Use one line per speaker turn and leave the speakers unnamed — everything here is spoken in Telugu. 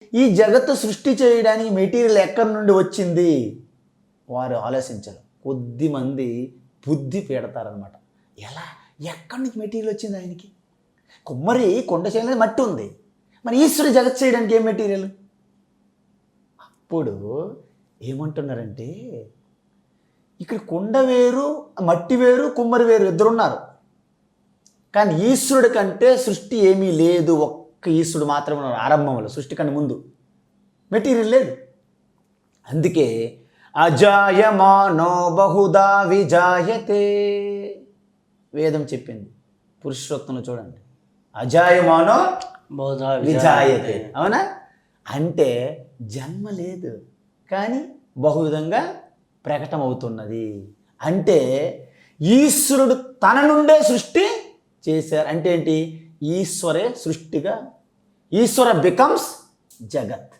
ఈ జగత్తు సృష్టి చేయడానికి మెటీరియల్ ఎక్కడి నుండి వచ్చింది వారు ఆలోచించరు. కొద్దిమంది బుద్ధి పెడతారనమాట. ఎలా, ఎక్కడి నుంచి మెటీరియల్ వచ్చింది ఆయనకి? కుమ్మరి కొండ చేయలేదు, మట్టి ఉంది. మరి ఈశ్వరుడు జగత్ చేయడానికి ఏం మెటీరియల్? అప్పుడు ఏమంటున్నారంటే, ఇక్కడ కొండ వేరు, మట్టి వేరు, కుమ్మరి వేరు, ఇద్దరున్నారు. కానీ ఈశ్వరుడి కంటే సృష్టి ఏమీ లేదు, ఒక్క ఈశ్వరుడు మాత్రమే ఉన్నారు. ఆరంభంలో సృష్టి కంటే ముందు మెటీరియల్ లేదు. అందుకే అజాయమానో బహుదా విజాయతే వేదం చెప్పింది. పురుషోత్తంలో చూడండి, అజాయమానో
బహుధా
విజాయతే. అవునా? అంటే జన్మ లేదు కానీ బహువిధంగా ప్రకటమవుతున్నది. అంటే ఈశ్వరుడు తన నుండే సృష్టి చేశారు. అంటే ఏంటి? ఈశ్వరే సృష్టిగా, ఈశ్వర బికమ్స్ జగత్.